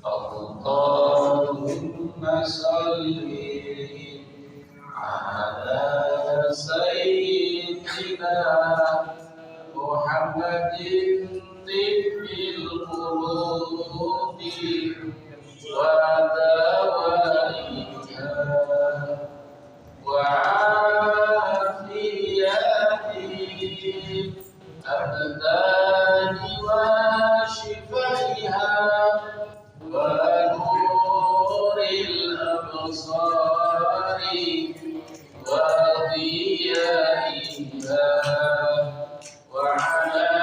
Allahumma salli ala sayyidina Muhammadin tibbil qulubi wa dawaiha wa afiyati abdani wa shifaiha wa nuril absari wa diyaiha wa ala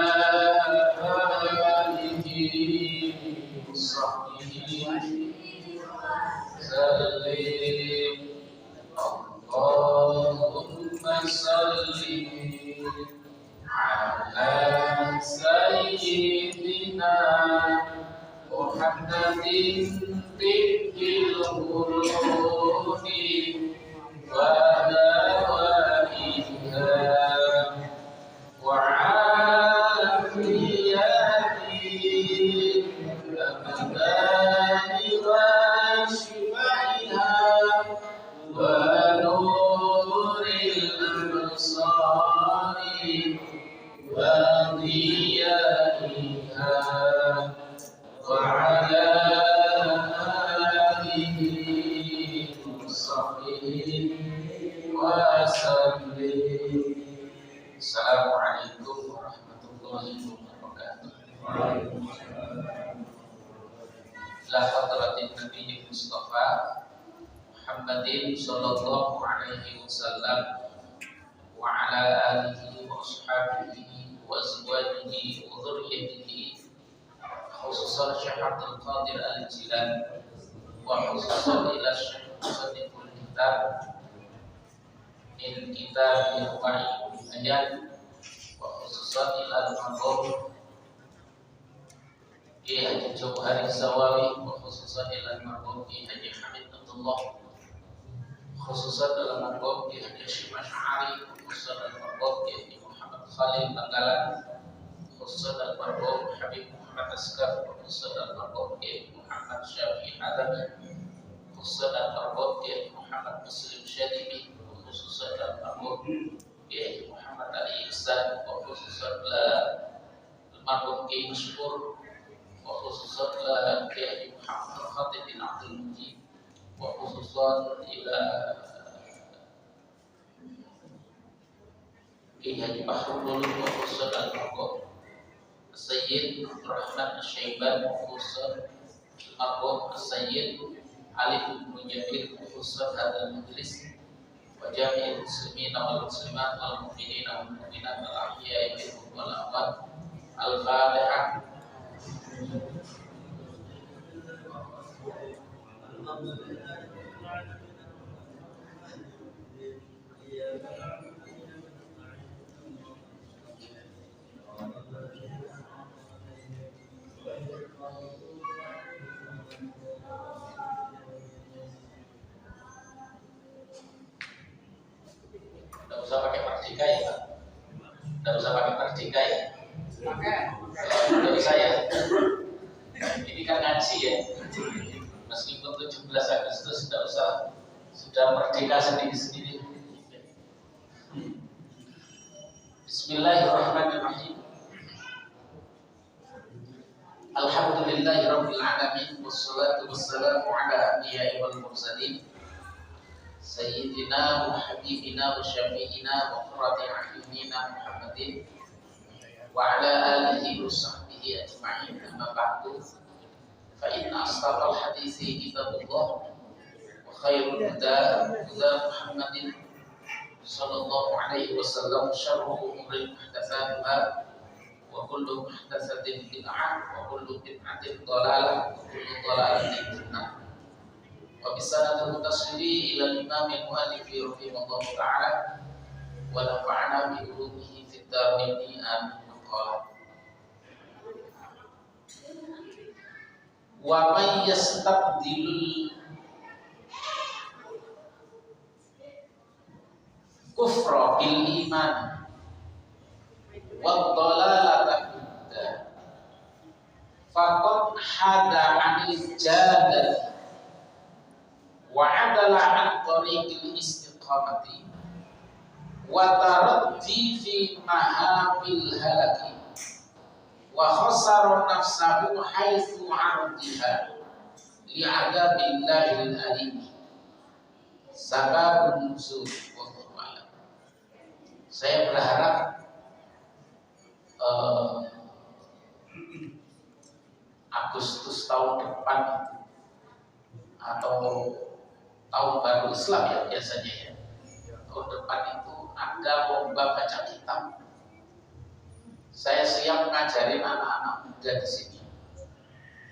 alihi wa sahbihi sallim. Allahumma salli ala sayyidina Muhammadin tibbil qulubi wa dawaiha wa afiyati abdani wa shifaiha wa nuril absari wa diyaiha wa ala alihi wa sahbihi wa sallim. Assalamualaikum warahmatullahi wabarakatuh. La hadratin Nabi Mustafa Muhammadin sallallahu alaihi wasallam wa ala alihi wa ashabihi wa azwajihi wa dhurriyyatihi, khususan Syekh Abdul Qadir Al-Jilani wa khususan ila Syekh Musaddiqul Kitab min kitab Irwa'i Ayat wa khususan ila al-Maqam Ki Haji Jauhari Sawawi wa khususan ila al-Maqam Ki Haji Hamid Abdullah, khususan dalam Maqam Ki Haji Hashim Asy'ari, khususan dalam Maqam Ki Haji Muhammad Khalil Banggalan, khususan dalam Maqam Habib Muhammad Askar, khususan dalam Maqam Ki Haji Muhammad Syafi'i Adami, khususan dalam Maqam Ki Haji Muhammad Muslim Syadibi, khususan dalam Maqam Ki Haji Muhammad Ali Ihsan, khususan dalam Maqam Ki Mashkur, khususan dalam Ki Haji Muhammad Khatib bin Abdul Mujib, khususan ila Ki Haji Bahrul Ulum, khususan dalam Maqam Sayyid Rahman Syaiban, khususan Maqam Sayyid Ali bin Jabir, khususan hadal majlis wa jami'il muslimin wal muslimat wal mu'minin wal mu'minat al ahya'i minhum wal amwat. Al-Fatihah. Tidak usah pakai mardika ya Pak? Tidak usah pakai mardika ya? Tidak usah ya? Ini kan ngaji ya? Meskipun 17 Agustus tidak usah, sudah merdeka sendiri-sendiri. Bismillahirrahmanirrahim. Alhamdulillahirabbil alamin, wassalatu wassalamu ala anbiya'i wal mursalin, sayyidina wa habibina wa syafi'ina wa qurrati a'yunina Muhammadin wa ala alihi wa sahbihi ajma'in. Amma ba'du, fa inna asdaqal hadithi kitabullah wa khairul huda huda Muhammadin sallallahu alaihi wasallam, syarrul umuri muhdatsatuha wa kullu muhdatsatin bid'ah wa kullu bid'atin dhalalah wa kullu dhalalatin finnah. Wa bisanadil mutasili ila al-imam al-muallif rahimahullah ta'ala wa nafa'ana bi ulumihi fid dharain amin. Qala wa may yastabdilul kufra bil iman wa dhalalata faqad hada 'anil adala an tariqil istiqamati wa taraddi fi mahamil halaki wa khasara nafsahu haitsu ardiha li'adabillahil alim. Sababun nuzul wallahu a'lam. Saya berharap Agustus tahun depan atau tahun baru Islam ya biasanya ya, tahun depan itu ada lomba baca kitab. Saya siap ngajarin anak-anak muda di sini,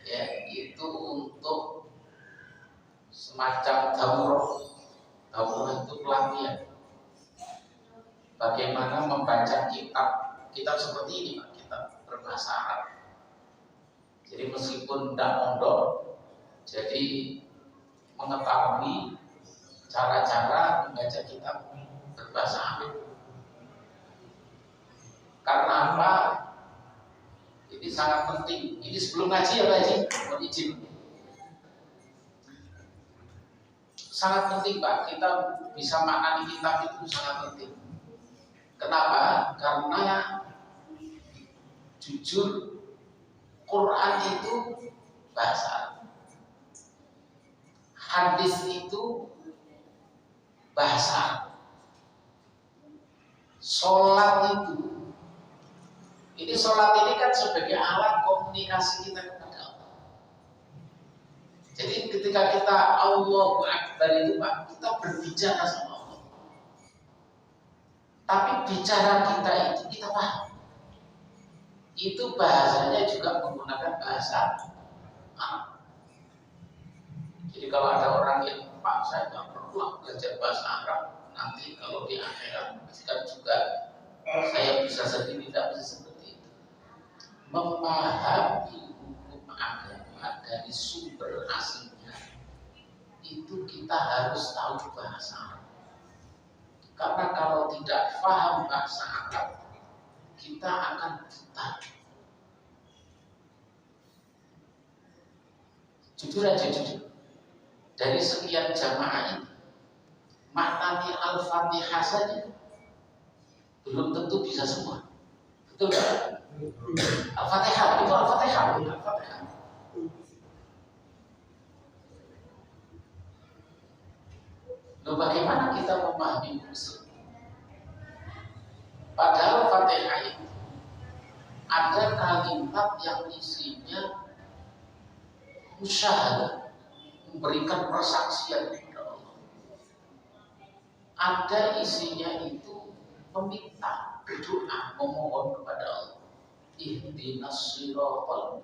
ya, itu untuk semacam daurah itu pelatihan bagaimana membaca kitab seperti ini Pak, kitab berbahasa Arab. Jadi meskipun tidak mondok, jadi mengetahui cara-cara membaca kitab berbahasa Arab. Karena apa? Ini sangat penting. Ini sebelum ngaji ya Pak Haji, mohon izin. Sangat penting Pak, kita bisa maknani kitab itu sangat penting. Kenapa? Karena jujur Quran itu bahasa Arab, hadis itu bahasa Arab, sholat ini sholat ini kan sebagai alat komunikasi kita kepada Allah. Jadi ketika kita Allahu Akbar itu Pak, kita berbicara sama Allah. Tapi bicara kita itu kita paham. Itu bahasanya juga menggunakan bahasa Arab. Jadi kalau ada orang yang Pak, saya nggak perlu belajar bahasa Arab, nanti kalau di akhirat kan juga saya bisa sendiri, tidak bisa seperti itu. Memahami hukum agama dari sumber aslinya itu kita harus tahu bahasa Arab. Karena kalau tidak paham bahasa Arab, kita akan buta. Jujur aja, dari sekian jamaah ini, maknani Al-Fatihah saja belum tentu bisa semua. Betul nggak? Al-Fatihah itu Al-Fatihah. Lalu bagaimana kita memahami usul? Padahal Fatihah itu ada kalimat yang isinya musyahadah, memberikan persaksian kepada Allah. Ada isinya itu meminta, berdoa, memohon kepada Allah. Ihdinas siratal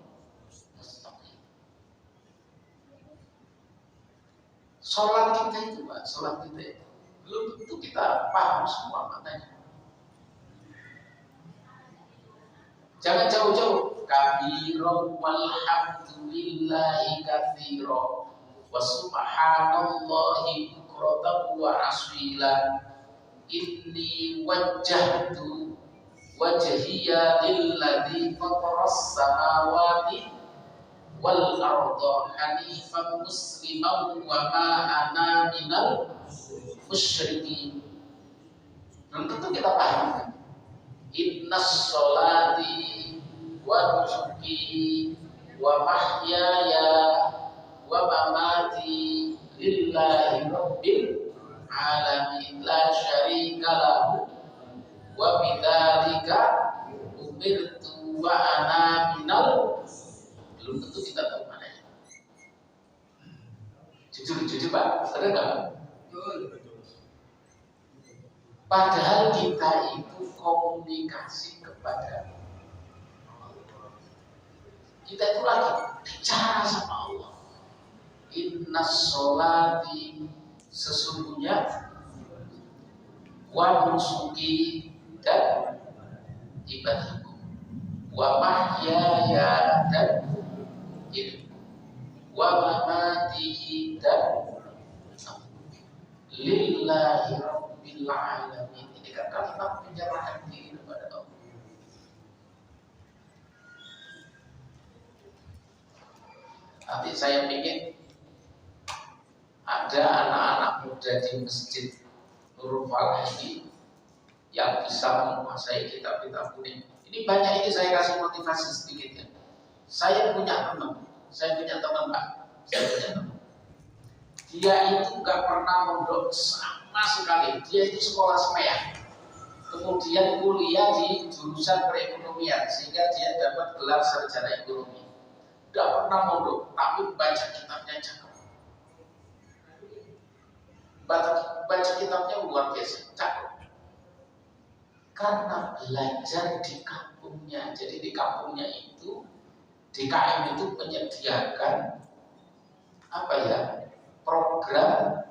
mustaqim. Sholat kita itu Pak, belum tentu kita paham semua maknanya. Jangan jauh-jauh. Kabiro walhamdulillahi katsiro wa subhanallahi bukratan wa asila. Inni wajjahtu wajhiya lilladzi fataras samawati wal arda hanifan musliman wa ma ana minal musyrikin. Dan tentu kita paham. Innas sholati wa nusuki wa mahyaya wa mamati lillahi rabbil alamin la syarika lahu wa bidzalika umirtu wa ana minal. Belum tentu kita tahu mana. Jujur Pak, sadar nggak? Padahal kita itu komunikasi kepada Allah. Kita itu lagi bicara sama Allah. Innas sholati, sesungguhnya, wa nusuki, dan ibadahku, wa mahyaya, dan hidup, wa mamati, dan lillahi rabbil alamin. Ini kan kalimat penyerahan diri kepada Allah. Nanti saya ingin ada anak-anak muda di Masjid Nurul Falah ini yang bisa menguasai kitab-kitab kuning. Ini banyak, ini saya kasih motivasi sedikit ya. Saya punya teman Pak, dia itu nggak pernah mondok sama sekali. Dia itu sekolah semea, kemudian kuliah di jurusan perekonomian sehingga dia dapat gelar sarjana ekonomi. Nggak pernah mondok, tapi baca kitabnya cakep. Baca kitabnya luar biasa, cakep. Karena belajar di kampungnya. Jadi di kampungnya itu DKM itu menyediakan program,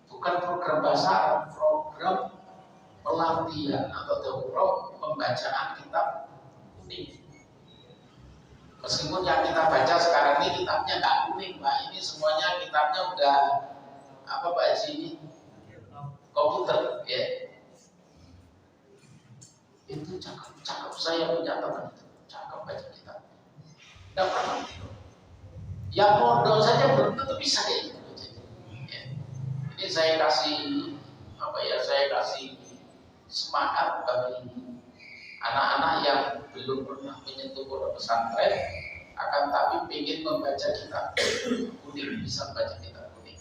bukan program bahasa Arab, program pelatihan atau daurah pembacaan kitab kuning. Meskipun yang kita baca sekarang ini kitabnya nggak kuning, Pak. Ini semuanya kitabnya udah Pak Haji, ini komputer ya. Itu cakep. Saya punya teman itu cakep baca kitab. Nggak pernah. Yang modal saja belum tentu bisa kayak gitu. Ya. Ini saya kasih semangat bagi anak-anak yang belum pernah menyentuh pondok pesantren, akan tapi ingin membaca kitab kuning, bisa membaca kitab kuning.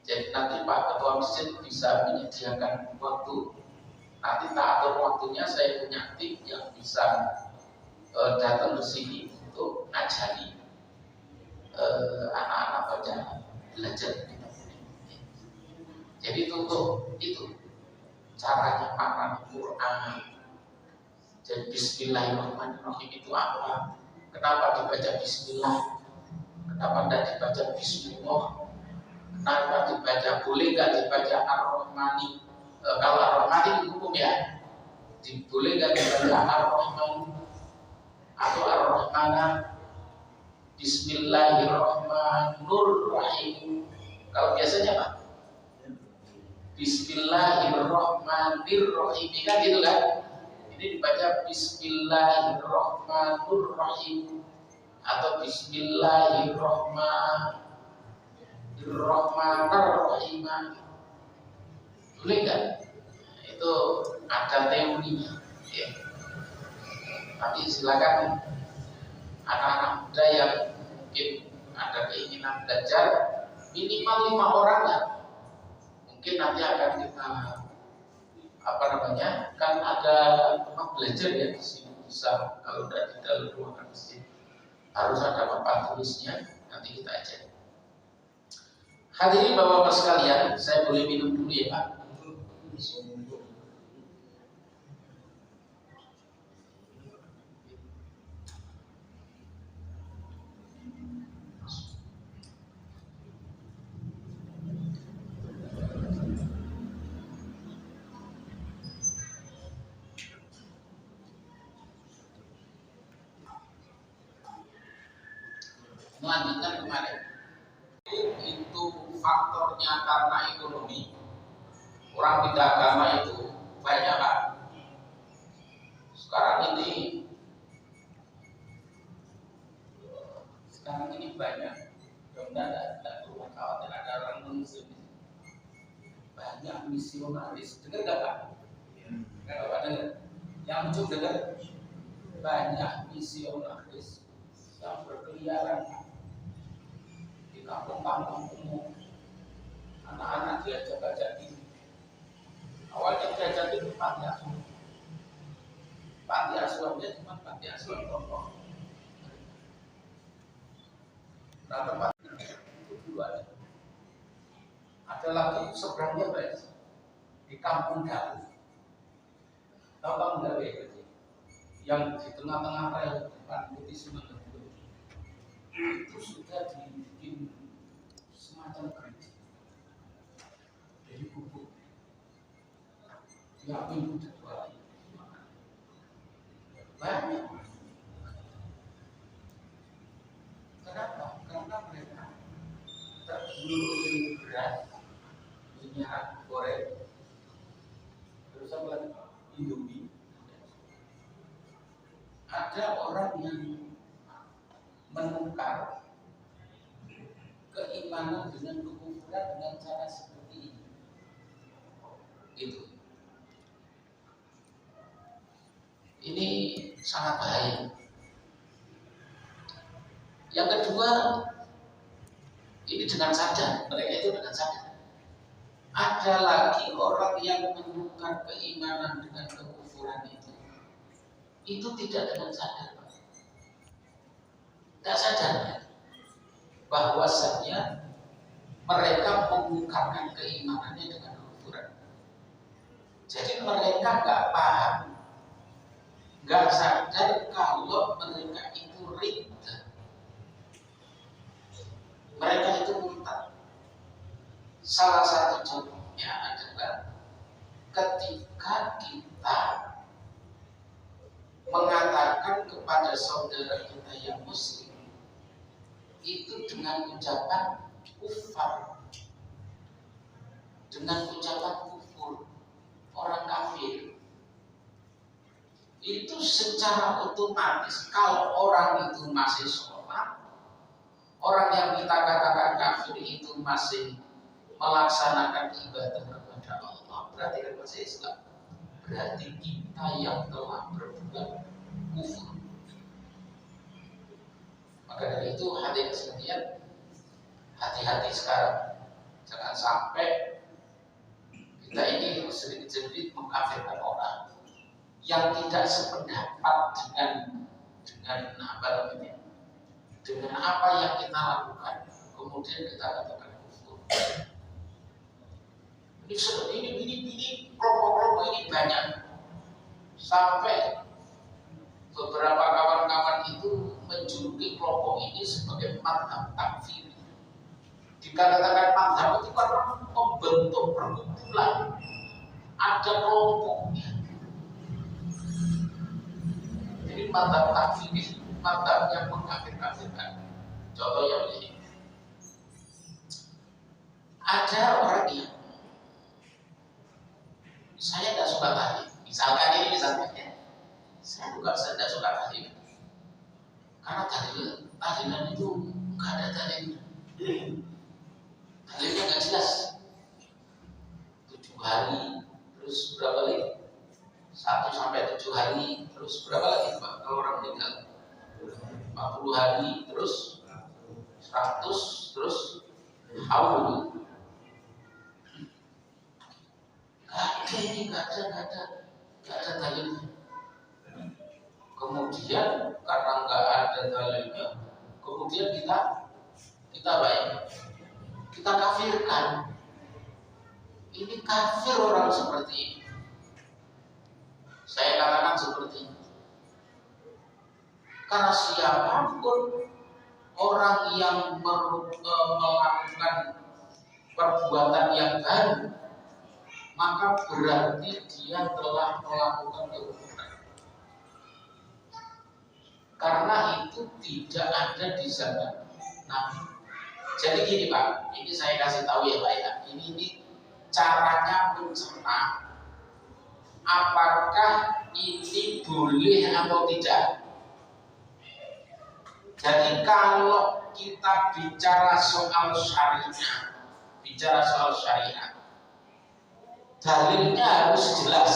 Jadi nanti Pak Ketua Masjid bisa menyediakan waktu. Nanti tak atur waktunya, saya punya tim yang bisa datang ke sini untuk ngajari anak-anak belajar kitab kuning. Jadi itu caranya makna Quran. Jadi Bismillahirrahmanirrahim itu apa? Kenapa dibaca Bismillah? Kenapa tidak dibaca Bismillah? Kenapa dibaca, boleh nggak dibaca Ar-Rahmani? Kalau Ar-Rahmani itu hukum ya. Boleh nggak dibaca Ar-Rahman atau Ar-Rahmana? Bismillahirrahmanirrahim. Kalau biasanya Pak, Bismillahirrahmanirrahim, kan gitu kan? Ini dibaca Bismillahirrahmanirrahim atau Bismillahirrahmanirrahim. Boleh kan? Itu ada teorinya ya. Tapi silakan anak-anak muda yang mungkin ada keinginan belajar, minimal 5 orang ya. Mungkin nanti akan kita kan ada tempat belajar ya di sini, bisa kalau tidak di dalam ruangan masjid harus ada papan tulisnya, nanti kita ajar. Hadirin Bapak-bapak sekalian, saya boleh minum dulu ya Pak? Melanjutkan kemarin, itu faktornya karena ekonomi. Orang tidak agama itu banyak Pak. Sekarang ini banyak. Tidak perlu khawatir ada orang muslim. Banyak misionaris. Dengar nggak Pak? Kalau Pak dengar, yang ujung dengar, banyak misionaris yang berkeliaran di kampung-kampung umum. Anak-anak diajak baca ini. Awalnya diajak di panti asuhan. Panti asuhannya cuma panti asuhan contoh. Nah tempat itu dulu ada lagi seberangnya guys, di Kampung Dawu. Tahu Kampung Dawu ya? Yang di tengah-tengah rel depan Putih Semangat itu sudah dibikin semacam gereja dari bubuk. Tiap minggu dijual banyak. Kenapa? Karena mereka tergiur beras, minyak goreng, terus apa lagi? Indomie. Ada orang yang menukar keinginan keimanan dengan kekufuran dengan cara seperti ini. Itu. Ini sangat bahaya. Yang kedua, ini dengan sadar, mereka itu dengan sadar. Ada lagi orang yang menukar keimanan dengan kekufuran itu. Itu tidak dengan sadar, Pak. Tidak sadar bahwasanya mereka mengukarkan keimanannya dengan kekufuran. Jadi mereka nggak paham, nggak sadar kalau mereka itu ridha, mereka itu murtad. Salah satu contohnya adalah ketika kita mengatakan kepada saudara kita yang muslim itu dengan ucapan kufar, dengan ucapan kufur, orang kafir. Itu secara otomatis kalau orang itu masih sholat, orang yang kita katakan kafir itu masih melaksanakan ibadah kepada Allah, berarti kan masih Islam. Berarti kita yang telah berbuat kufur. Maka dari itu hadirin sekalian, hati-hati sekarang, jangan sampai kita ini sedikit-sedikit mengkafirkan orang yang tidak sependapat dengan apa yang kita lakukan, kemudian kita katakan kufur. Ini kelompok-kelompok ini banyak, sampai beberapa kawan-kawan itu menjuluki kelompok ini sebagai madhab takfiri. Dikatakan madhab itu karena membentuk perkumpulan, ada kelompoknya. Jadi madhab takfiri, madhab yang mengkafir-kafirkan. Contohnya begini, ada orang yang saya tidak suka tahlil, misalkan saya tidak suka tahlil karena tahlilan itu nggak ada dalilnya. Dalilnya nggak jelas. 7 hari terus berapa lagi? 1 sampai 7 hari terus berapa lagi, Pak? Kalau orang meninggal 40 hari terus 100 terus haul. Nggak ada dalilnya. Kemudian karena nggak ada dalilnya, kemudian kita baik, kita kafirkan. Ini kafir orang seperti ini. Saya katakan seperti ini. Karena siapapun orang yang melakukan perbuatan yang baru, maka berarti dia telah melakukan kekufuran. Karena itu tidak ada di zaman Nabi. Jadi gini Pak, ini saya kasih tahu ya Pak ya. Ini caranya mencerna. Apakah ini boleh atau tidak? Jadi kalau kita bicara soal syariat, dalilnya harus jelas.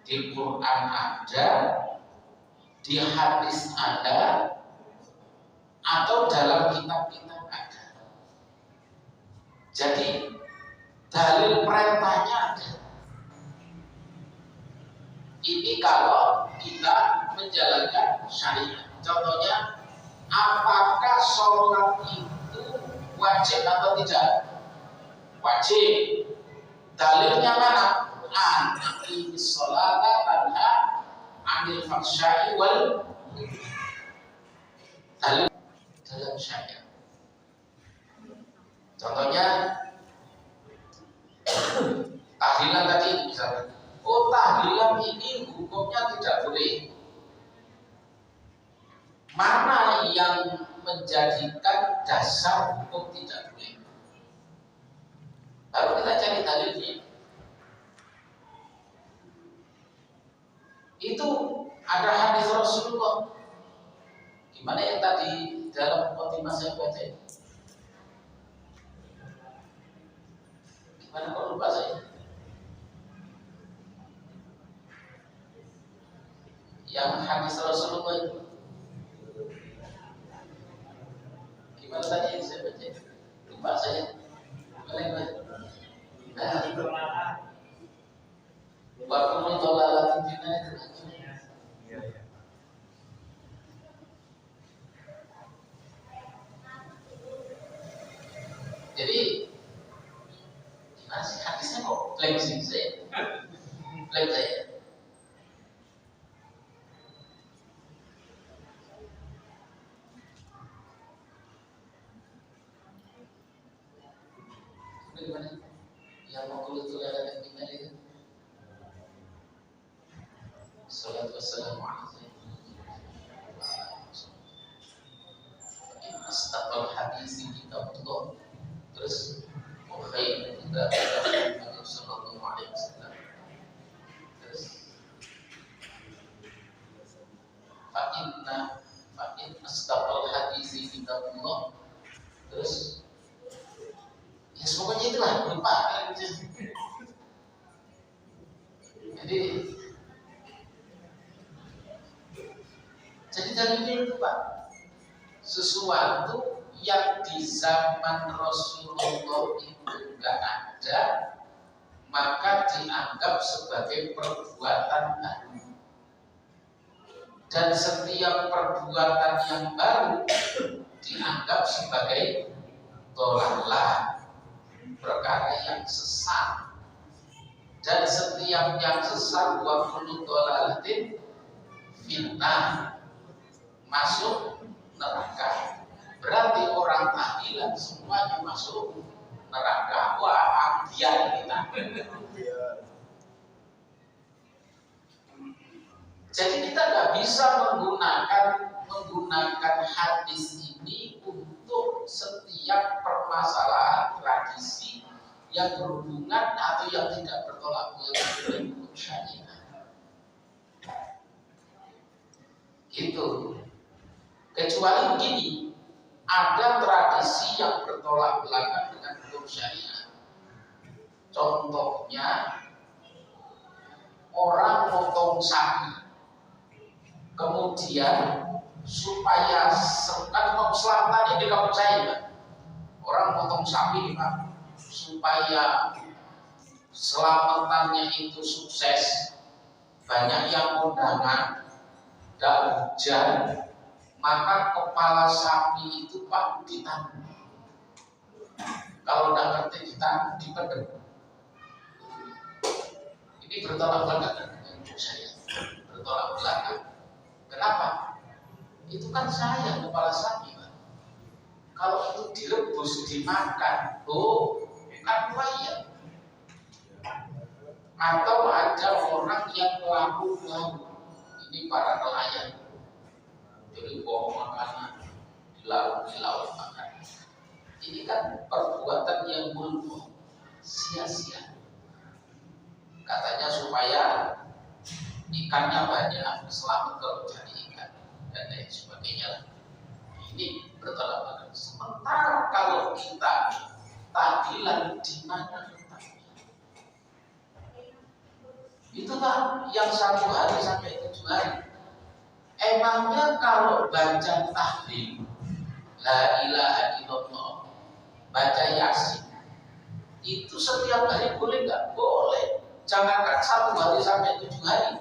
Di Quran ada, di hadis ada, atau dalam kitab-kitab ada. Jadi dalil perintahnya ada. Ini kalau kita menjalankan syariat. Contohnya, apakah sholat itu wajib atau tidak? Wajib. Dalilnya mana? Quran. Aqimis sholata tanha 'anil fahsya'i wal munkar. Dalil dalam syariat. Contohnya tahlilan tadi misalnya. Oh, tahlilan ini hukumnya tidak boleh. Mana yang menjadikan dasar hukum tidak boleh? Baru kita cari dalilnya. Itu ada hadis Rasulullah. Gimana yang tadi dalam khotimah saya baca? Gimana kok lupa saya? Yang hadis Rasulullah itu gimana tadi yang saya baca? Lupa saya. Gimana? Wa kullu dhalalatin finnar itu. Jadi gimana sih hadisnya kok blank sih saya? Blank saya. Gimana? Yang mau kulit itu ada tinggal itu. Salatu wassalamu alaihi astaqal hadis kitabullah. Terus khair kita Muhammad sallallahu alaihi wasallam. Terus fa in astaqal hadis kitabullah. Terus ya pokoknya itulah lupa kan. Jadi dari itu Pak, sesuatu yang di zaman Rasulullah itu enggak ada, maka dianggap sebagai perbuatan baru. Dan setiap perbuatan yang baru dianggap sebagai dhalalah, perkara yang sesat. Dan setiap yang sesat wa kullu dhalalatin finnar, masuk neraka. Berarti orang tahlilan semuanya masuk neraka. Wah, ambiar kita. Jadi kita nggak bisa menggunakan hadis ini untuk setiap permasalahan tradisi yang berhubungan atau yang tidak bertolak belakang dengan hukum syariah. Gitu. Kecuali begini, ada tradisi yang bertolak belakang dengan hukum syariah. Contohnya, orang potong sapi, kemudian supaya kan selatan di kampung saya, orang potong sapi Pak, supaya selamatannya itu sukses, banyak yang kondangan, tidak hujan, maka kepala sapi itu Pak ditanam. Kalau tidak ngerti ditanam, dipedem. Ini bertolak belakang dengan saya, bertolak belakang. Kenapa? Itu kan saya kepala sapi Pak. Kalau itu direbus dimakan, kan wayang. Atau ada orang yang melakukan ini para nelayan, jadi bawa makanan di laut makan. Ini kan perbuatan yang muluk, sia-sia. Katanya supaya ikannya banyak, selamat kalau cari ikan dan lain sebagainya. Ini bertolak belakang. Sementara kalau kita tahlilan di mana letaknya? Itulah yang 1 hari sampai 7 hari. Emangnya kalau baca tahlil, la ilaha illallah, baca yasin, itu setiap hari boleh nggak? Boleh. Jangankan 1 hari sampai 7 hari.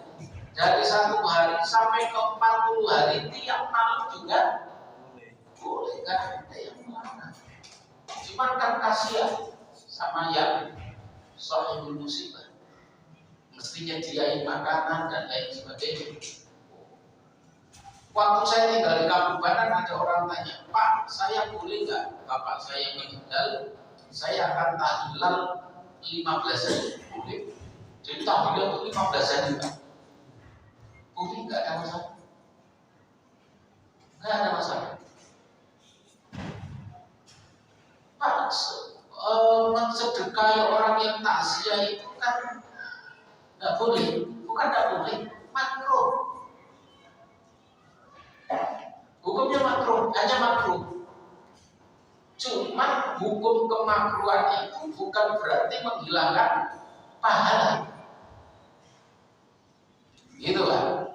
Dari 1 hari sampai ke 40 hari tiap malam juga boleh, nggak ada yang melarang. Cuman kan kasihan sama yang sahibul musibah, mestinya diain makanan dan lain sebagainya. Waktu saya tinggal di Kabupaten, ada orang tanya, Pak, saya boleh nggak bapak saya meninggal, saya akan tahlilan 15 hari? Boleh. Jadi tahlilan itu 15 hari Pak. Boleh, nggak ada masalah. Nggak ada masalah. Pak, mensedekahi orang yang takziah itu kan nggak boleh. Bukan nggak boleh, makruh. Hukumnya makruh, hanya makruh. Cuma hukum kemakruhan itu bukan berarti menghilangkan pahala. Gitu kan?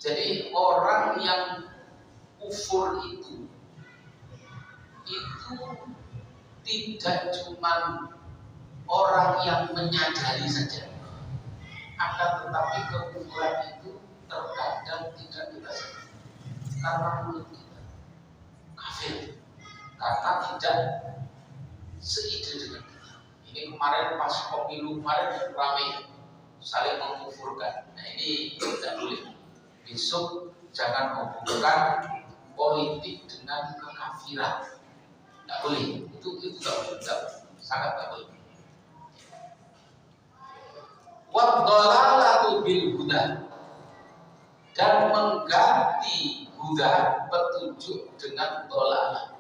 Jadi orang yang kufur itu tidak cuma orang yang menyadari saja, akan tetapi kekufuran itu terkadang tidak kita sadari karena mulut kita kafir, karena tidak seide dengan kita. Ini kemarin pas pemilu kemarin ramai saling mengkufurkan. Nah ini tidak boleh. Besok jangan menghubungkan politik dengan kekafiran. Tidak boleh. Itu sangat tidak boleh. Wadhalalatu bil huda, dan mengganti huda petunjuk dengan dhalalah.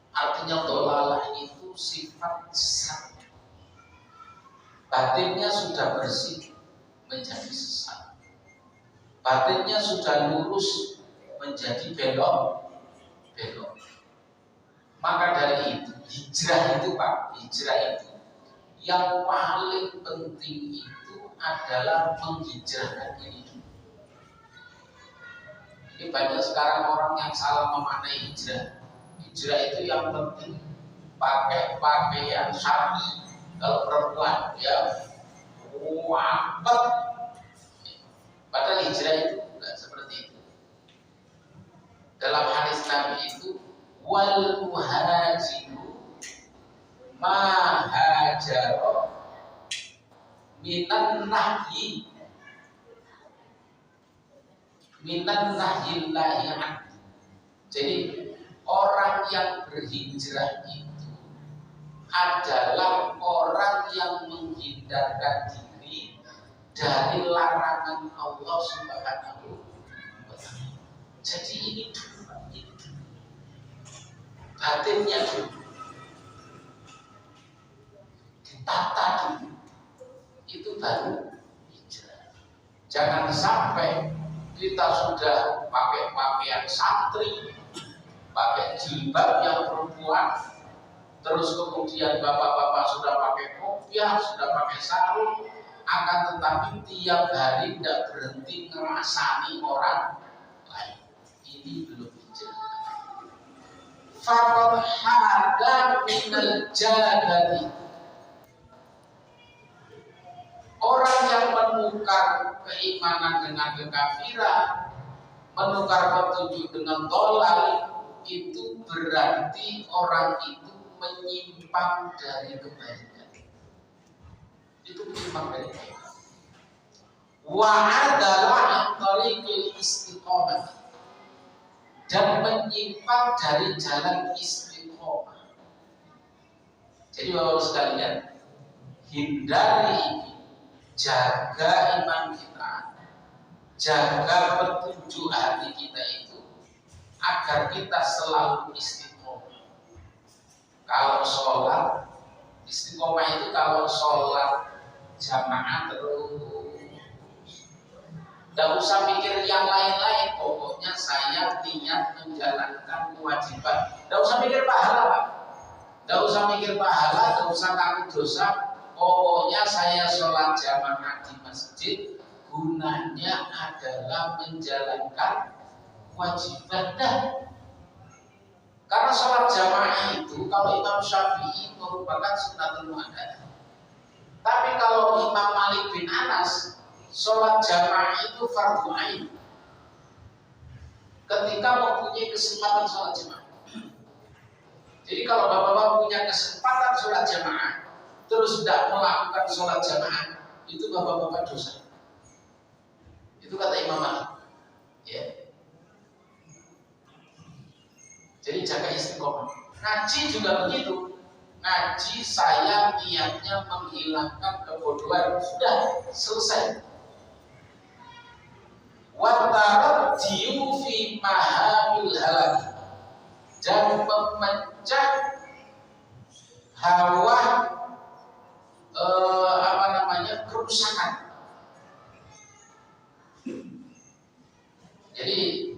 Artinya dhalalah itu sifat sesat. Batinnya sudah bersih menjadi sesat. Batinnya sudah lurus menjadi belok. Maka dari itu hijrah itu yang paling penting itu adalah menghijrahkan ini. Ini banyak sekarang orang yang salah memaknai hijrah. Hijrah itu yang penting pakai pakaian syar'i. Kalau perempuan ya wabet. Padahal hijrah itu enggak seperti itu. Dalam hadis Nabi itu wal muhajiru ma hajara minan nahyillahi an. Jadi orang yang berhijrah itu adalah orang yang menghindarkan diri dari larangan Allah Subhanahu wa ta'ala. Jadi ini dulu, batinnya dulu ditata dulu, itu baru hijrah. Jangan sampai kita sudah pakai pakaian santri, pakai jilbab yang perempuan, terus kemudian bapak-bapak sudah pakai kopiah, sudah pakai sarung, akan tetapi tiap hari tidak berhenti ngerasani orang lain. Ini belum hijrah. Faqad hada minal jadati. Orang yang menukar keimanan dengan kekafiran, menukar petunjuk dengan dolal, itu berarti orang itu menyimpang dari kebaikan. Itu menyimpang dari kebaikan. Wa adalah antariqil istiqomah, dan menyimpang dari jalan istiqomah. Jadi Bapak sekalian, hindari ini, jaga iman kita, jaga petunjuk hati kita itu, agar kita selalu istiqomah. Kalau sholat, istiqomah itu kalau sholat jamaah terus, tidak usah mikir yang lain-lain, pokoknya saya niat menjalankan kewajiban. Tidak usah mikir pahala, tidak usah mikir pahala, tidak usah takut dosa. Pokoknya saya sholat jamaah di masjid, gunanya adalah menjalankan kewajiban. Karena sholat jamaah itu kalau Imam Syafi'i merupakan sunnatul muakkadah. Tapi kalau Imam Malik bin Anas, sholat jamaah itu fardhu ain. Ketika mempunyai kesempatan sholat jamaah. Jadi kalau bapak-bapak punya kesempatan sholat jamaah, terus tidak melakukan sholat jamaah, itu bapak-bapak dosa. Itu kata Imam Malik. Ya. Jadi jaga istiqomah. Ngaji juga begitu. Ngaji saya niatnya menghilangkan kebodohan, sudah selesai. Watarjiu fi mahamil halak, dan memecah hawa kerusakan. Jadi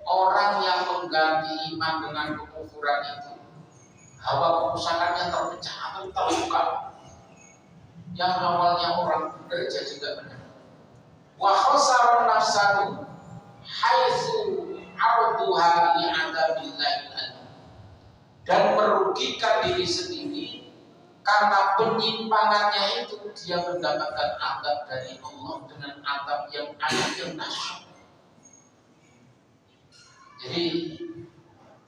orang yang mengganti iman dengan kekufuran itu, hawa kerusakannya terpecah atau terbuka. Yang awalnya orang bekerja juga benar. Wa khasara nafsahu haitsu arduha li'adabillahi, dan merugikan diri sendiri karena penyimpangannya itu dia mendapatkan azab dari Allah dengan azab yang amat dahsyat. Jadi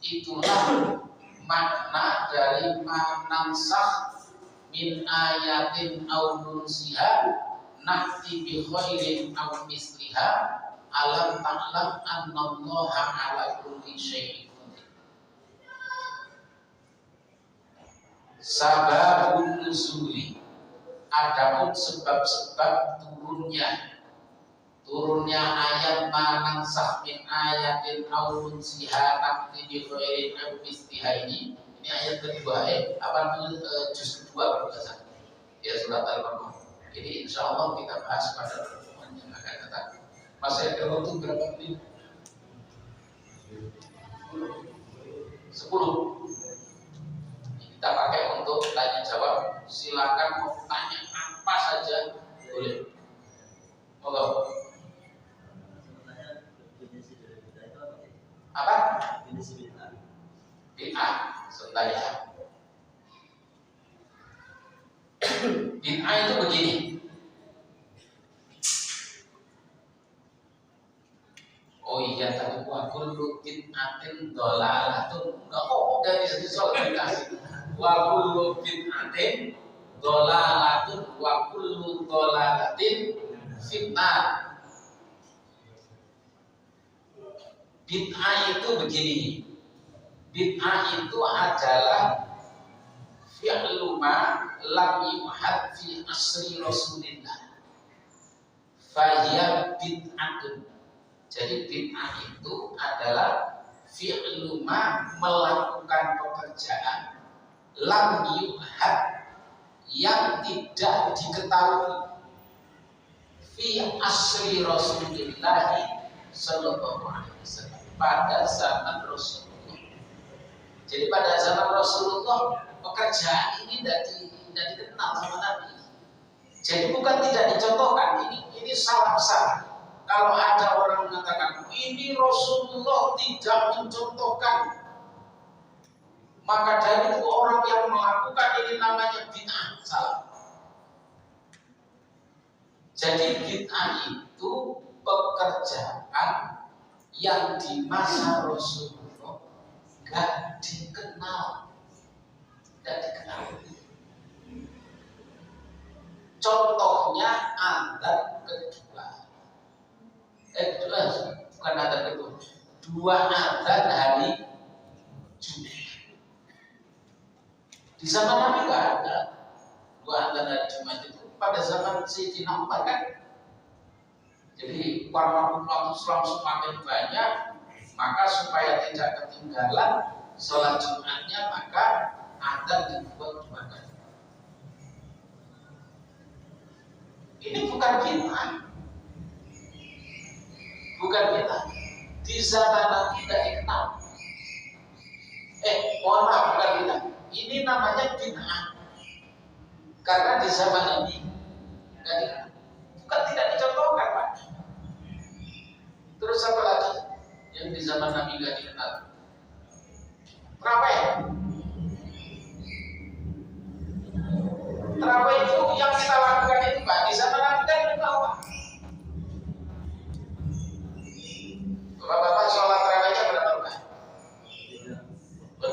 itulah makna dari manansakh min ayatin aw nunsiha na'ti bi khairin aw misliha alam ta'lam annallaha ala kulli syai'in qadir. Sababun nuzuli, adapun sebab-sebab turunnya ayat manansakh min ayatin aw nunsiha na'ti bi khairin aw misliha ini ayat kedua, juz kedua kalau tidak salah. Ya, surat Al-Baqarah. Ini insya Allah kita bahas pada pertemuan yang akan datang. Masih ada waktu berapa menit? 10. Kita pakai untuk tanya jawab. Silakan mau tanya apa saja boleh. Monggo. Apa? Bid'ah. Sebentar ya. Bid'ah itu begini. Oh iya, tapi wa kullu bid'atin dhalalatun. Udah bisa disolat dikasih. Wa kullu bid'atin dhalalatun wa kullu dhalalatin fitnah. Bid'ah itu begini. Bid'ah itu adalah fi'lu ma lam yuhad fi asri Rasulillah. Fahiya bid'atun. Jadi bid'ah itu adalah fi'lu ma, melakukan pekerjaan lam yuhad, yang tidak diketahui fi asri Rasulillah sallallahu alaihi wasallam, pada zaman Rasulullah. Jadi pada zaman Rasulullah pekerjaan ini tidak dikenal sama Nabi. Jadi bukan tidak dicontohkan, ini salah besar. Kalau ada orang mengatakan ini Rasulullah tidak mencontohkan, maka dari itu orang yang melakukan ini namanya bid'ah, salah. Jadi bid'ah itu pekerjaan yang di masa Rasulullah gak dikenal, tidak dikenal. Contohnya adzan kedua, bukan adzan kedua, 2 adzan hari Jumat. Di zaman Nabi nggak ada 2 adzan hari Jumat itu. Pada zaman Sayyidina Umar kan. Jadi waktu Islam semakin banyak, maka supaya tidak ketinggalan sholat Jumatnya, maka adzan dibuat 2 kali. Ini bukan bid'ah, bukan bid'ah. Di zaman Nabi tidak dikenal. Mohon maaf, bukan bid'ah. Ini namanya bid'ah karena di zaman Nabi tidak dikenal. Bukan tidak dicontohkan, Pak. Terus apa lagi yang di zaman Nabi tidak dikenal? Terawih. Terawih itu yang kita lakukan itu, Pak, di zaman Nabi kan tidak tahu. Bapak-bapak sholat terawihnya berapa Pak?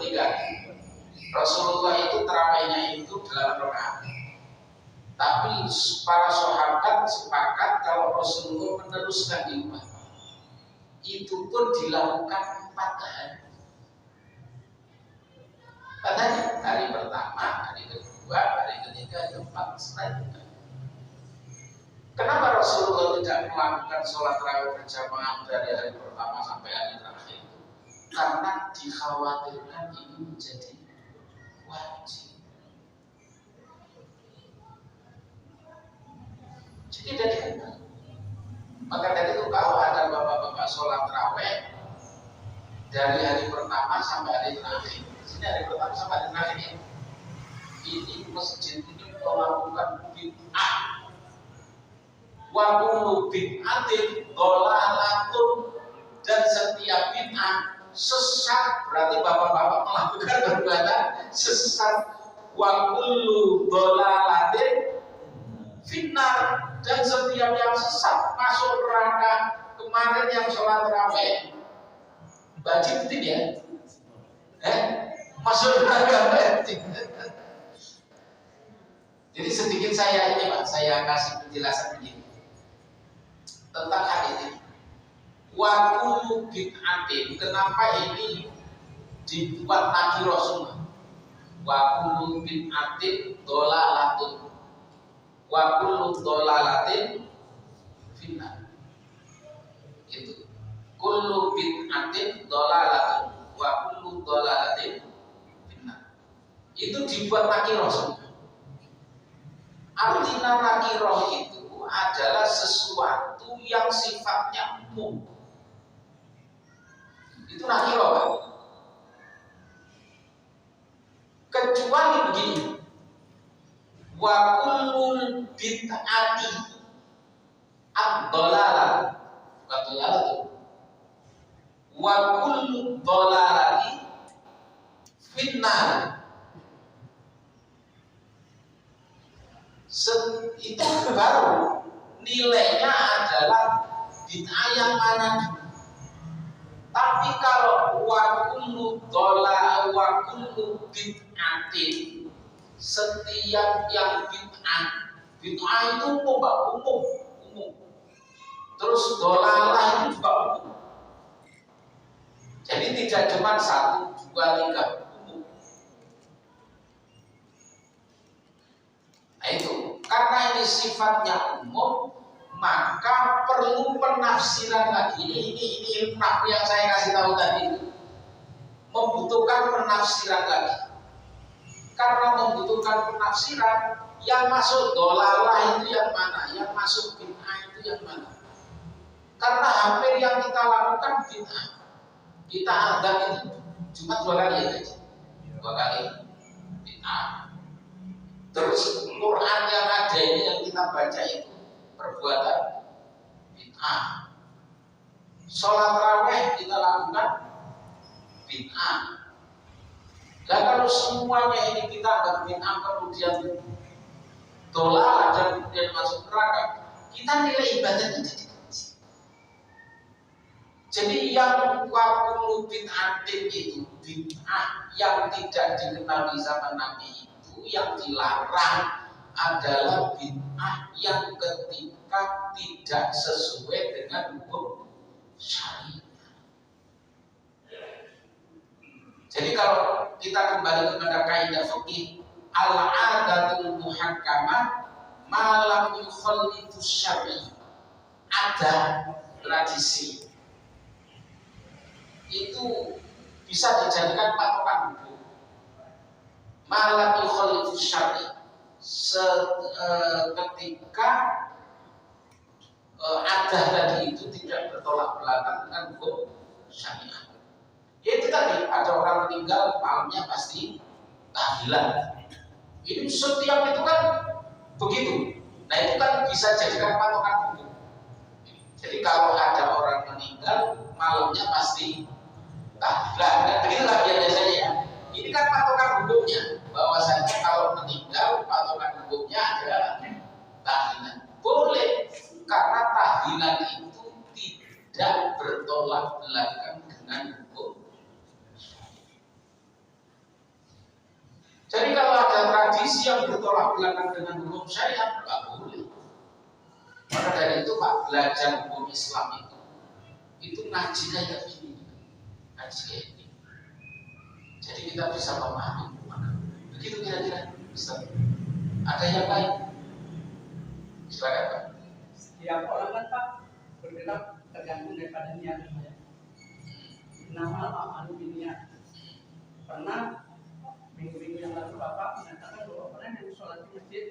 3. Rasulullah itu terawihnya itu 8 rakaat. Tapi para sahabat sepakat kalau Rasulullah meneruskan di rumah, itu pun dilakukan 4 hari. Katanya hari pertama, hari kedua, hari ketiga, keempat, selanjutnya. Kenapa Rasulullah tidak melakukan sholat tarawih berjamaah dari hari pertama sampai hari terakhir? Karena dikhawatirkan ini menjadi wajib. Jadi tidak dikenal. Maka sholat tarawih dari hari pertama sampai hari terakhir. Sini hari pertama sampai hari terakhir ini masjid ini melakukan bid'ah. Wa kullu bid'atin dhalalatun, dan setiap bid'ah sesat. Berarti bapak-bapak melakukan perbuatan sesat. Wa kullu dhalalatin finnar, dan setiap yang sesat masuk neraka. Kemarin yang sholat tarawih wajib tidak ya? Masuk neraka wajib. Jadi sedikit saya ini Pak, saya kasih penjelasan begini tentang hadis ini. Wa kullu bid'atin, kenapa ini dibuat nakirah semua? Wa kullu bid'atin dhalalatun wa kullu dhalalatin finnar. Itu kullu bid'atin dhalalatun wa kullu dhalalatin finnar. Itu dibuat nakirah semua. Artinya nakirah itu adalah sesuatu yang sifatnya umum. Itu nakirah Pak. Kecuali begini, wa kullul bid'ati ad-dhalalah, bukan dhalalah itu, wa kullu dhalalati finnar. Itu baru nilainya adalah bid'ah yang mana. Tapi kalau wa kullu dhalal wa kullu bid'atin, setiap yang bid'ah itu umum. Terus dhalalah itu juga umum. Jadi tidak cuma 1, 2, 3, umum. Nah itu, karena ini sifatnya umum, maka perlu penafsiran lagi. Ini ilmu nahwu yang saya kasih tahu tadi, membutuhkan penafsiran lagi. Karena membutuhkan penafsiran, yang masuk dhalalah itu yang mana, yang masuk bid'ah itu yang mana. Karena hampir yang kita lakukan bid'ah, kita anggap itu cuma 2 kali aja, 2 kali bid'ah. Terus Quran yang ada ini yang kita baca itu perbuatan bid'ah. Sholat tarawih kita lakukan bid'ah. Dan kalau semuanya ini kita anggap bid'ah, kemudian dolal dan kemudian masuk neraka, kita nilai ibadahnya jadi kecil. Jadi yang wakulu bid'atin itu bid'ah yang tidak dikenali sama Nabi, yang dilarang adalah bid'ah yang ketika tidak sesuai dengan hukum syariat. Jadi kalau kita kembali kepada kaidah fikih, al-'adatul muhakkamah ma lam yukhallifu syar'i. Ada tradisi itu bisa dijadikan patokan hukum. Malam yukhalifu syar'i, ketika adah tadi itu tidak bertolak belakang dengan hukum syariat. Yaitu tadi ada orang meninggal malamnya pasti tahlilan. Ini setiap itu kan begitu. Nah itu kan bisa jadikan patokan hukum. Jadi kalau ada orang meninggal malamnya pasti tahlilan. Nah, begitulah biasanya ya. Ini kan patokan hukumnya, bahwasanya kalau meninggal patokan hukumnya adalah tahlilan. Boleh, karena tahlilan itu tidak bertolak belakang dengan hukum. Jadi kalau ada tradisi yang bertolak belakang dengan hukum syariat, nggak boleh. Maka dari itu Pak, belajar hukum Islam itu ngaji kayak gini, ngaji kayak gini. Jadi kita bisa memahami mana. Begitu kira-kira, Ustaz. Ada yang lain? Silakan Pak. Setiap orang kan Pak bergerak tergantung daripada niatnya. Nama amalu niat. Pernah minggu-minggu yang lalu Bapak mengatakan bahwa orang yang sholat di masjid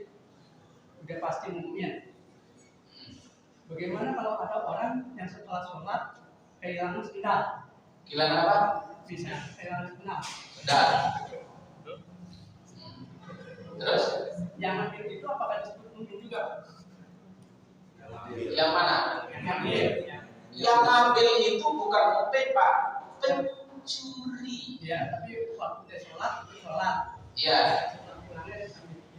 udah pasti mukmin. Bagaimana kalau ada orang yang setelah sholat kehilangan sendal. Kehilangan apa? Bisa kehilangan sendal. Sendal. Terus? Yang ambil itu apakah disebut mungkin juga? Yang mana? Yang ambil itu bukan mungkin Pak, pencuri. Ya, tapi waktu dia sholat, Ya.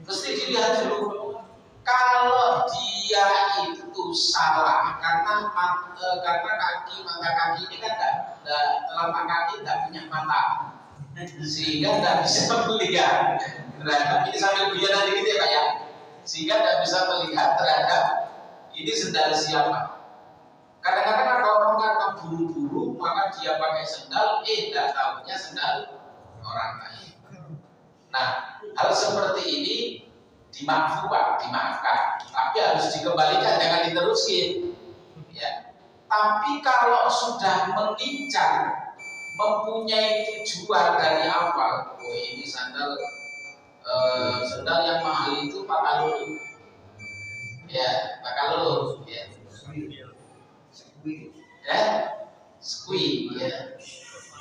Mesti dilihat dulu. Kalau dia itu salah karena kaki mata kaki ini kan telapak kaki tidak punya mata, sehingga tidak bisa melihat terhadap ini sambil guyon nanti gitu ya Pak ya, sehingga tidak bisa melihat terhadap ini sendal siapa. Kadang-kadang ada orang karena buru-buru maka dia pakai sendal, tidak tahunya sendal orang lain. Nah, hal seperti ini dimaafkan, tapi harus dikembalikan, jangan diterusin. Ya. Tapi kalau sudah mengincar, mempunyai tujuan dari awal, oh ini sandal yang mahal itu pakalulu, ya pakalulu, ya, squee, ya.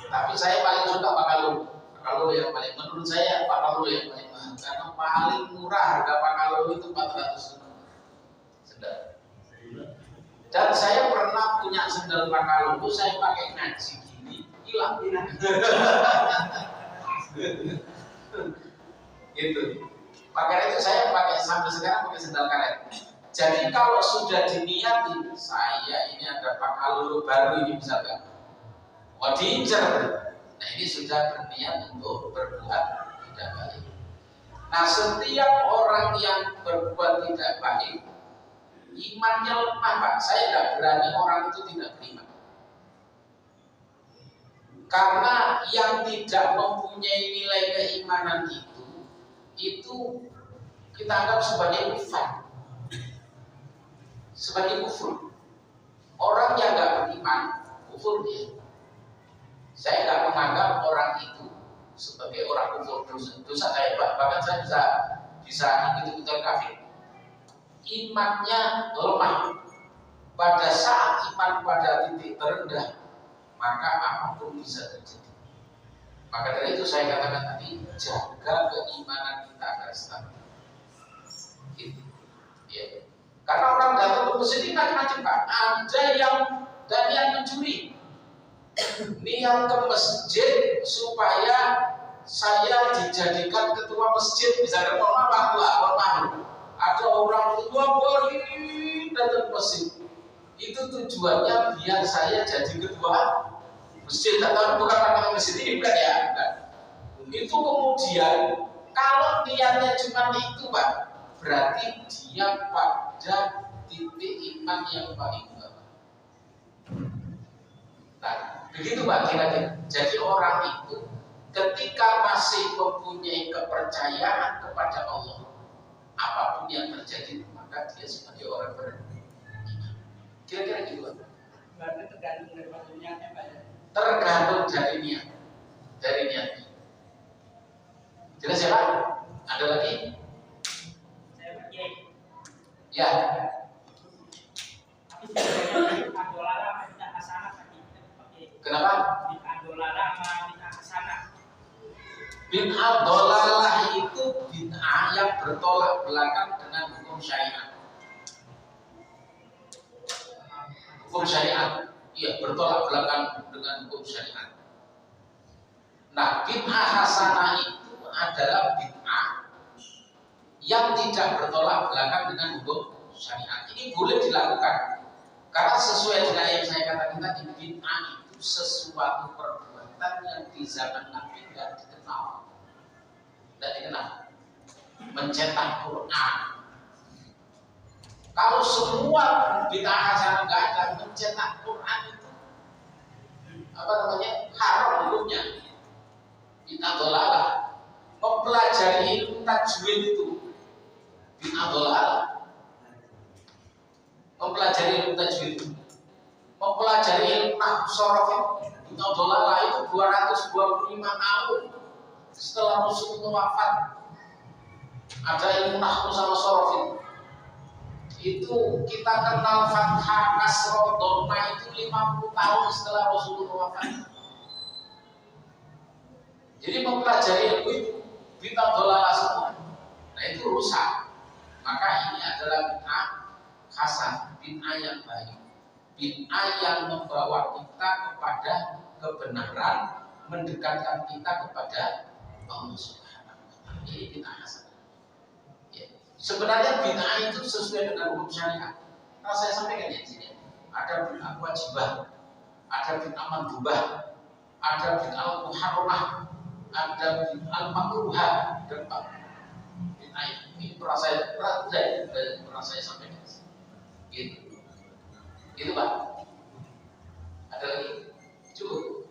Tapi saya paling suka pakalulu. Pakalulu yang paling, menurut saya pakalulu yang paling mahal karena paling murah harga pakalulu itu 400 sendal. Dan saya pernah punya sendal pakalulu, saya pakai ngaji gini hilang. Gitu. Makanya itu saya pakai sampai sekarang pakai sendal karet. Jadi kalau sudah diniati, saya ini ada pakalulu baru ini misalkan, wah diincar. Nah ini sudah berniat untuk berbuat tidak baik. Nah setiap orang yang berbuat tidak baik, imannya lemah Pak. Saya tidak berani orang itu tidak beriman. Karena yang tidak mempunyai nilai keimanan itu kita anggap sebagai kufur. Sebagai kufur. Orang yang tidak beriman, kufur dia. Saya tidak menganggap orang itu sebagai orang kufur, dosa saya bahkan saya bisa ikut-ikutan kafir. Imannya lemah. Pada saat iman pada titik terendah, maka apapun bisa terjadi. Maka dari itu saya katakan tadi, jaga keimanan kita agar stabil. Gitu. Ya. Karena orang datang ke masjid ini macam-macam Pak. Ada yang dan yang mencuri. Niat ke masjid supaya saya dijadikan ketua masjid, misalnya ada orang tua boleh datang ke masjid. Itu tujuannya biar saya jadi ketua masjid. Tapi bukan karena masjid ini bukan ya. Bukan. Itu kemudian kalau niatnya cuma itu Pak, berarti dia pada titik iman yang paling bawah. Nah, begitu Pak kira-kira. Jadi orang itu ketika masih mempunyai kepercayaan kepada Allah, apapun yang terjadi maka dia sebagai orang beriman. Kira-kira gitu Pak. Berarti tergantung dari niatnya Pak ya. Tergantung dari niat. Dari niatnya. Jelas ya Pak? Ada lagi? Saya pergi. Ya. Kenapa? Bid'ah dolalah itu bid'ah yang bertolak belakang dengan hukum syariat. Hukum syariat, iya bertolak belakang dengan hukum syariat. Nah, bid'ah hasanah itu adalah bid'ah yang tidak bertolak belakang dengan hukum syariat. Ini boleh dilakukan karena sesuai dengan yang saya katakan tadi, bid'ah itu sesuatu perbuatan yang di zaman Nabi tidak dikenal. Tidak dikenal. Mencetak Quran. Kalau semua bid'ah hasanah nggak ada, mencetak Quran itu apa namanya? Haram hukumnya. Bid'ah dhalalah. Mempelajari ilmu tajwid itu bid'ah dhalalah. Mempelajari ilmu tajwid, mempelajari ilmu nahwu sharaf bid'ah dhalalah itu 225 tahun setelah Rasulullah wafat. Ada ilmu nahwu sama sharaf itu. Itu kita kenal Fathah, Nasr, Dhamma itu 50 tahun setelah Rasulullah wafat. Jadi mempelajari ilmu itu bid'ah dhalalah semua. Nah itu rusak. Maka ini adalah bid'ah hasan, bid'ah yang baik, bid'ah yang membawa kita kepada kebenaran, mendekatkan kita kepada Allah Subhanahu wa Ta'ala. Ini bid'ah hasan. Ya. Sebenarnya bid'ah itu sesuai dengan hukum syariat. Nah, saya sampaikan di sini. Ada bid'ah wajibah, ada bid'ah mandubah, ada bid'ah muharramah, ada bid'ah makruhah, dan bid'ah ini pernah saya sampaikan. Gitu. Gitu Pak. Ada lagi? Cukup.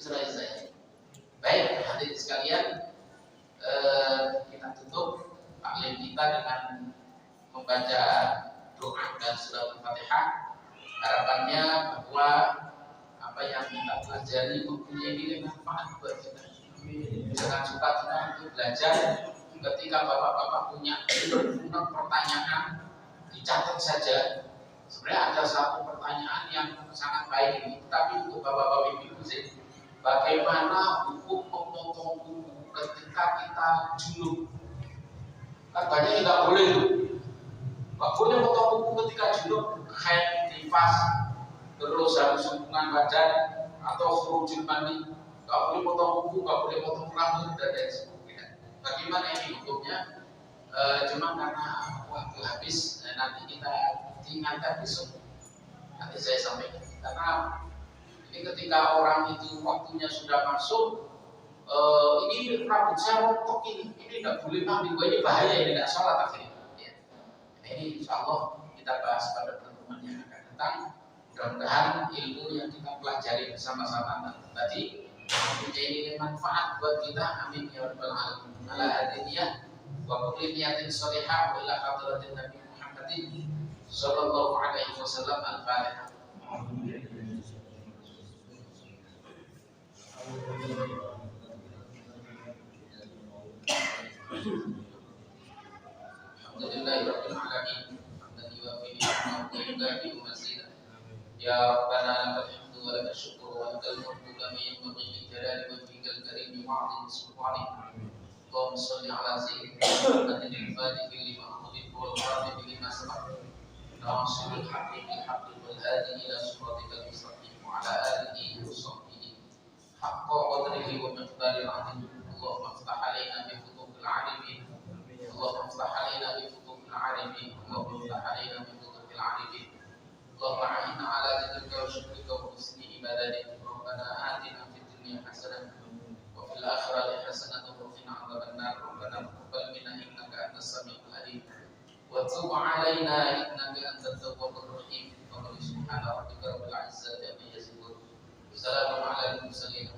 Selesai. Baik, hadirin sekalian, kita tutup taklim kita dengan membaca doa dan surah Al-Fatihah. Harapannya bahwa apa yang kita pelajari mempunyai nilai manfaat buat kita. Jangan suka kita untuk belajar. Ketika bapak-bapak punya pertanyaan, dicatat saja. Sebenarnya ada satu pertanyaan yang sangat baik ini, tapi untuk bapak-bapak ibu bagaimana hukum memotong kuku ketika kita junub? Kan banyak yang nggak boleh tuh. Nggak boleh potong kuku ketika junub, haid, nifas, terus harus hubungan badan atau khurujul mani. Nggak boleh potong kuku, nggak boleh potong rambut dan lain sebagainya. Bagaimana ini hukumnya? Cuma karena waktu habis, nanti kita diingatkan besok. Nanti saya sampaikan. Karena ini ketika orang itu waktunya sudah masuk, ini rambut saya rontok ini tidak boleh mandi, ini bahaya, ini tidak sholat akhirnya. Ya. Nah, ini insya Allah kita bahas pada pertemuan yang akan datang. Mudah-mudahan ilmu yang kita pelajari bersama-sama tadi mempunyai nilai manfaat buat kita. Amin ya rabbal alamin. Ala hadiniyah wa kulli niyatin shalihah wa ila hadratin Nabi Muhammadin sallallahu alaihi wasallam. Al-Fatihah. Alhamdulillahirabbil alamin. Hamdan yuwafi ni'amahu wa yukafi mazida. Ya Rabbana lakal hamdu wa lakal syukru wa lakal mulku kama yanbaghi li jalali wajhikal karim wa 'azimi sultanik. Allahumma shalli ala sayyidina Muhammadin al-Fatihi lima ughliqa wal khatimi lima sabaqa. Nasirul haqqi bil haqqi wal hadi ila siratikal mustaqim wa ala alihi wa sahbihi haqqa qadrihi wa miqdaril 'azim. Allahumma iftah 'alaina bi futuhil 'alimin. Allahumma iftah 'alaina bi futuhil 'alimin. Allahumma iftah 'alaina bi futuhil 'alimin. Allahumma a'inna 'ala dzikrika wa syukrika wa husni ibadatik. Rabbana atina fid dunya hasanah wa fil akhirati hasanah wa qina 'adzabannar. Rabbana taqabbal minna innaka antas samiul 'alim wa tub 'alaina innaka antat tawwabur rahim. Wa subhana rabbika rabbil 'izzati amma yasifun. Salamun 'alal mursalin.